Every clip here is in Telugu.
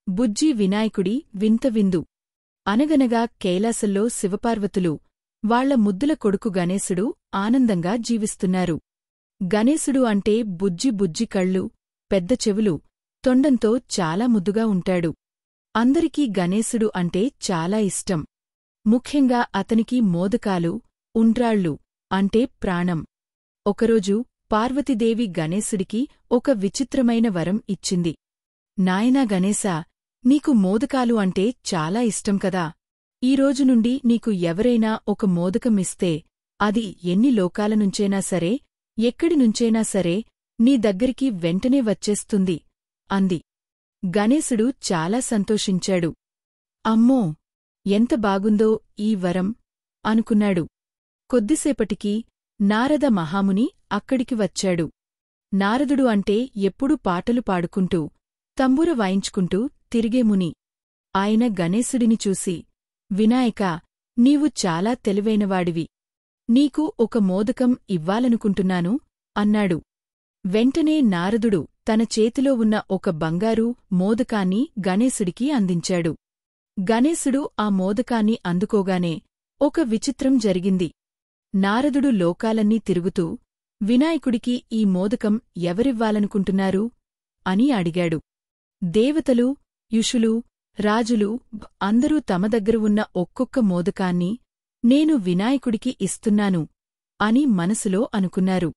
బుజ్జి వినాయకుడి వింత విందు. అనగనగా కైలాసంలో శివపార్వతులు వాళ్ల ముద్దుల కొడుకు గణేశుడు ఆనందంగా జీవిస్తున్నారు. గణేశుడు అంటే బుజ్జి బుజ్జి కళ్ళు, పెద్ద చెవులు, తొండంతో చాలా ముద్దుగా ఉంటాడు. అందరికీ గణేశుడు అంటే చాలా ఇష్టం. ముఖ్యంగా అతనికి మోదకాలు, ఉండ్రాళ్ళు అంటే ప్రాణం. ఒకరోజు పార్వతీదేవి గణేశుడికి ఒక విచిత్రమైన వరం ఇచ్చింది. నాయనా గణేశా, నీకు మోదకాలు అంటే చాలా ఇష్టం కదా. ఈరోజు నుండి నీకు ఎవరైనా ఒక మోదకం ఇస్తే అది ఎన్ని లోకాలనుంచైనా సరే, ఎక్కడినుంచైనా సరే నీ దగ్గరికి వెంటనే వచ్చేస్తుంది అంది. గణేశుడు చాలా సంతోషించాడు. అమ్మో, ఎంత బాగుందో ఈ వరం అనుకున్నాడు. కొద్దిసేపటికి నారద మహాముని అక్కడికి వచ్చాడు. నారదుడు అంటే ఎప్పుడూ పాటలు పాడుకుంటూ, తంబుర వాయించుకుంటూ తిరిగే ముని. ఆయన గణేశుడిని చూసి, వినాయకా, నీవు చాలా తెలివైనవాడివి. నీకు ఒక మోదకం ఇవ్వాలనుకుంటున్నాను అన్నాడు. వెంటనే నారదుడు తన చేతిలో ఉన్న ఒక బంగారు మోదకాన్ని గణేశుడికి అందించాడు. గణేశుడు ఆ మోదకాన్ని అందుకోగానే ఒక విచిత్రం జరిగింది. నారదుడు లోకాలన్నీ తిరుగుతూ, వినాయకుడికి ఈ మోదకం ఎవరివ్వాలనుకుంటున్నారు అని అడిగాడు. దేవతలు, యుషులు, రాజులు అందరూ తమ దగ్గర ఉన్న ఒక్కొక్క మోదకాన్ని నేను వినాయకుడికి ఇస్తున్నాను అని మనసులో అనుకున్నారు.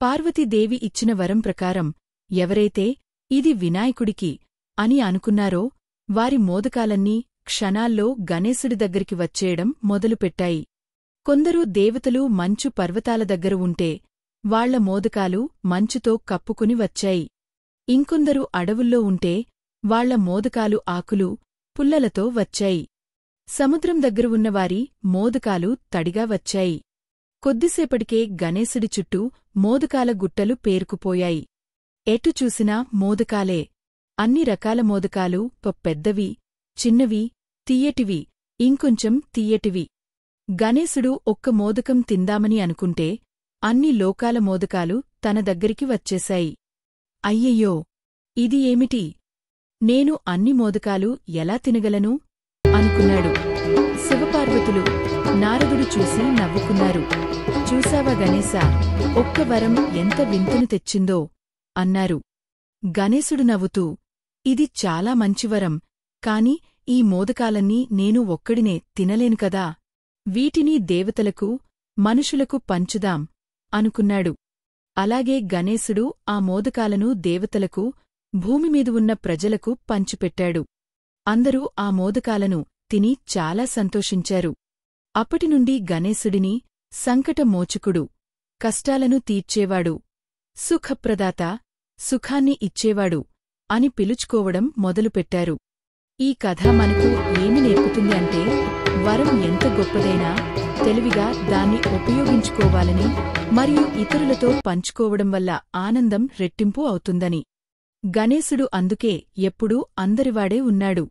పార్వతీదేవి ఇచ్చిన వరం ప్రకారం ఎవరైతే ఇది వినాయకుడికి అని అనుకున్నారో వారి మోదకాలన్నీ క్షణాల్లో గణేశుడి దగ్గరికి వచ్చేయడం మొదలుపెట్టాయి. కొందరు దేవతలు మంచు పర్వతాల దగ్గర ఉంటే వాళ్ల మోదకాలు మంచుతో కప్పుకుని వచ్చాయి. ఇంకొందరు అడవుల్లో ఉంటే వాళ్ల మోదకాలు ఆకులు, పుల్లలతో వచ్చాయి. సముద్రం దగ్గర ఉన్నవారి మోదకాలు తడిగా వచ్చాయి. కొద్దిసేపటికే గణేశుడి చుట్టూ మోదకాల గుట్టలు పేరుకుపోయాయి. ఎటు చూసినా మోదకాలే. అన్ని రకాల మోదకాలు, పెద్దవి, చిన్నవి, తియ్యటివి, ఇంకొంచెం తియ్యటివి. గణేశుడు ఒక్క మోదకం తిందామని అనుకుంటే అన్ని లోకాల మోదకాలు తన దగ్గరికి వచ్చేశాయి. అయ్యయ్యో, ఇది ఏమిటి? నేను అన్ని మోదకాలు ఎలా తినగలను అనుకున్నాడు. శివపార్వతులు నారదుడు చూసి నవ్వుకున్నారు. చూశావా గణేశా, ఒక్క వరం ఎంత వింతను తెచ్చిందో అన్నారు. గణేశుడు నవ్వుతూ, ఇది చాలా మంచివరం, కాని ఈ మోదకాలన్నీ నేను ఒక్కడినే తినలేను కదా. వీటిని దేవతలకు, మనుషులకు పంచుదాం అనుకున్నాడు. అలాగే గణేశుడు ఆ మోదకాలను దేవతలకు, భూమిమీద ఉన్న ప్రజలకు పంచిపెట్టాడు. అందరూ ఆ మోదకాలను తిని చాలా సంతోషించారు. అప్పటినుండి గణేశుడిని సంకటమోచకుడు, కష్టాలను తీర్చేవాడు, సుఖప్రదాత, సుఖాన్ని ఇచ్చేవాడు అని పిలుచుకోవడం మొదలుపెట్టారు. ఈ కథ మనకు ఏమి నేర్పుతుంది అంటే, వరం ఎంత గొప్పదైనా తెలివిగా దాన్ని ఉపయోగించుకోవాలని మరియు ఇతరులతో పంచుకోవడం వల్ల ఆనందం రెట్టింపు అవుతుందని. గణేశుడు అందుకే ఎప్పుడూ అందరివాడే ఉన్నాడు.